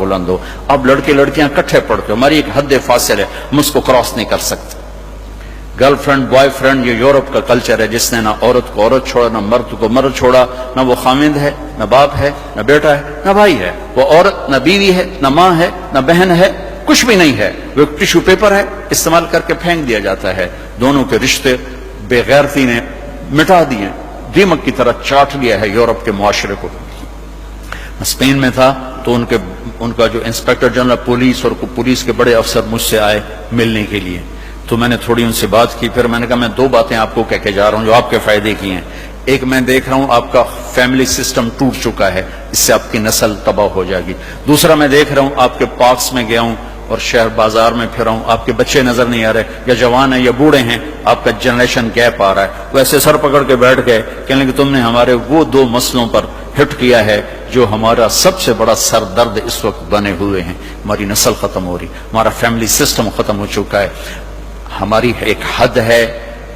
بلند ہو. اب لڑکے لڑکیاں کٹھے پڑتے ہو، ہماری ایک حد فاصل ہے، ہم اس کو کراس نہیں کر سکتے. گرل فرینڈ بوائے فرینڈ یہ یورپ کا کلچر ہے، جس نے نہ عورت کو عورت چھوڑا، نہ مرد کو مرد چھوڑا. نہ وہ خامند ہے، نہ باپ ہے، نہ بیٹا ہے، نہ بھائی ہے. وہ عورت نہ بیوی ہے، نہ ماں ہے، نہ بہن ہے، کچھ بھی نہیں ہے. وہ ایک ٹیشو پیپر ہے، استعمال کر کے پھینک دیا جاتا ہے. دونوں کے رشتے بے غیرتی نے مٹا دیے، دیمک کی طرح چاٹ لیا ہے یورپ کے معاشرے کو. اسپین میں تھا تو ان کا جو انسپیکٹر جنرل پولیس اور پولیس کے بڑے افسر مجھ سے آئے ملنے کے لیے. تو میں نے تھوڑی ان سے بات کی، پھر میں نے کہا میں دو باتیں آپ کو کہہ کے جا رہا ہوں جو آپ کے فائدے کی ہیں. ایک، میں دیکھ رہا ہوں آپ کا فیملی سسٹم ٹوٹ چکا ہے، اس سے آپ کی نسل تباہ ہو جائے گی. دوسرا، میں دیکھ رہا ہوں آپ کے پارکس میں گیا ہوں اور شہر بازار میں پھر رہا ہوں، آپ کے بچے نظر نہیں آ رہے، یا جوان ہیں یا بوڑھے ہیں، آپ کا جنریشن گیپ آ رہا ہے. ویسے سر پکڑ کے بیٹھ گئے، کہنے کہ تم نے ہمارے وہ دو مسئلوں پر ہٹ کیا ہے جو ہمارا سب سے بڑا سر درد اس وقت بنے ہوئے ہیں. ہماری نسل ختم ہو رہی، ہمارا فیملی سسٹم ختم ہو چکا ہے. ہماری ایک حد ہے،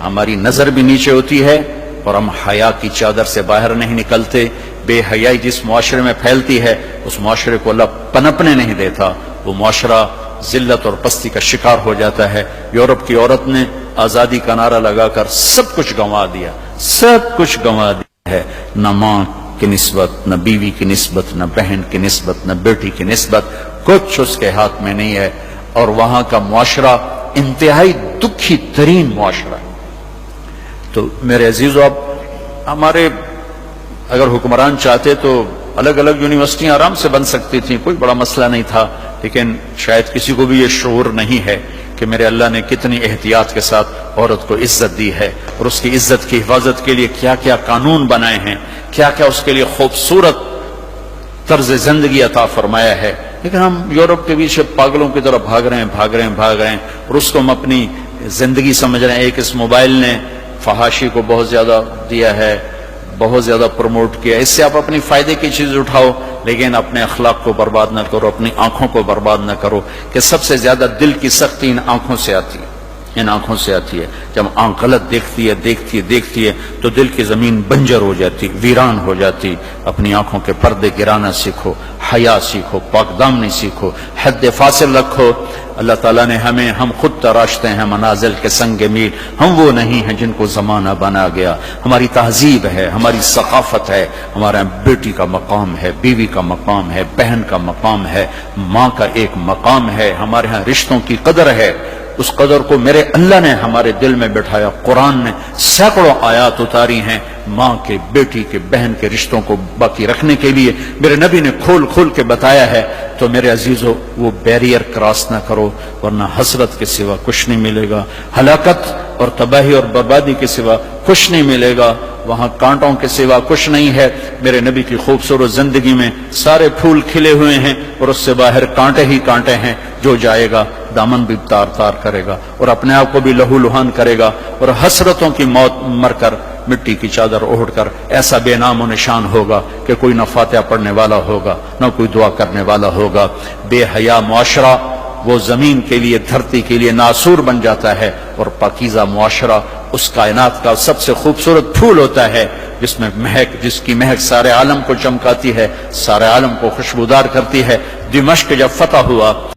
ہماری نظر بھی نیچے ہوتی ہے اور ہم حیا کی چادر سے باہر نہیں نکلتے. بے حیائی جس معاشرے میں پھیلتی ہے اس معاشرے کو اللہ پنپنے نہیں دیتا، وہ معاشرہ ذلت اور پستی کا شکار ہو جاتا ہے. یورپ کی عورت نے آزادی کا نعرہ لگا کر سب کچھ گنوا دیا، سب کچھ گنوا دیا ہے. نہ ماں کی نسبت، نہ بیوی کی نسبت، نہ بہن کی نسبت، نہ بیٹی کی نسبت، کچھ اس کے ہاتھ میں نہیں ہے. اور وہاں کا معاشرہ انتہائی دکھی ترین معاشرہ ہے. تو میرے عزیزو، اب ہمارے اگر حکمران چاہتے تو الگ الگ یونیورسٹیاں آرام سے بن سکتی تھیں، کوئی بڑا مسئلہ نہیں تھا. لیکن شاید کسی کو بھی یہ شعور نہیں ہے کہ میرے اللہ نے کتنی احتیاط کے ساتھ عورت کو عزت دی ہے اور اس کی عزت کی حفاظت کے لیے کیا کیا قانون بنائے ہیں، کیا کیا اس کے لیے خوبصورت طرز زندگی عطا فرمایا ہے. لیکن ہم یورپ کے پیچھے پاگلوں کی طرح بھاگ رہے ہیں اور اس کو ہم اپنی زندگی سمجھ رہے ہیں. ایک اس موبائل نے فحاشی کو بہت زیادہ دیا ہے، بہت زیادہ پروموٹ کیا. اس سے آپ اپنی فائدے کی چیز اٹھاؤ لیکن اپنے اخلاق کو برباد نہ کرو، اپنی آنکھوں کو برباد نہ کرو. کہ سب سے زیادہ دل کی سختی ان آنکھوں سے آتی ہے، ان آنکھوں سے آتی ہے. جب آنکھ غلط دیکھتی ہے تو دل کی زمین بنجر ہو جاتی، ویران ہو جاتی. اپنی آنکھوں کے پردے گرانا سیکھو، حیا سیکھو، پاک دامنی سیکھو، حد فاصل رکھو. اللہ تعالیٰ نے ہم خود تراشتے ہیں منازل کے سنگ میل. ہم وہ نہیں ہیں جن کو زمانہ بنا گیا. ہماری تہذیب ہے، ہماری ثقافت ہے، ہمارا بیٹی کا مقام ہے، بیوی کا مقام ہے، بہن کا مقام ہے، ماں کا ایک مقام ہے. ہمارے ہاں رشتوں کی قدر ہے. اس قدر کو میرے اللہ نے ہمارے دل میں بٹھایا. قرآن نے سینکڑوں آیات اتاری ہیں ماں کے، بیٹی کے، بہن کے رشتوں کو باقی رکھنے کے لیے. میرے نبی نے کھول کے بتایا ہے. تو میرے عزیزو، وہ بیریئر کراس نہ کرو ورنہ حسرت کے سوا کچھ نہیں ملے گا، ہلاکت اور تباہی اور بربادی کے سوا کچھ نہیں ملے گا. وہاں کانٹوں کے سوا کچھ نہیں ہے. میرے نبی کی خوبصورت زندگی میں سارے پھول کھلے ہوئے ہیں اور اس سے باہر کانٹے ہی کانٹے ہیں. جو جائے گا دامن بھی تار کرے گا اور اپنے آپ کو بھی لہو لہان کرے گا اور حسرتوں کی موت مر کر مٹی کی چادر اوڑھ کر ایسا بے نام و نشان ہوگا کہ کوئی نہ فاتحہ پڑھنے والا ہوگا نہ کوئی دعا کرنے والا ہوگا. بے حیا معاشرہ وہ زمین کے لیے، دھرتی کے لیے ناسور بن جاتا ہے اور پاکیزہ معاشرہ اس کائنات کا سب سے خوبصورت پھول ہوتا ہے جس کی مہک سارے عالم کو چمکاتی ہے، سارے عالم کو خوشبودار کرتی ہے. دمشق جب فتح ہوا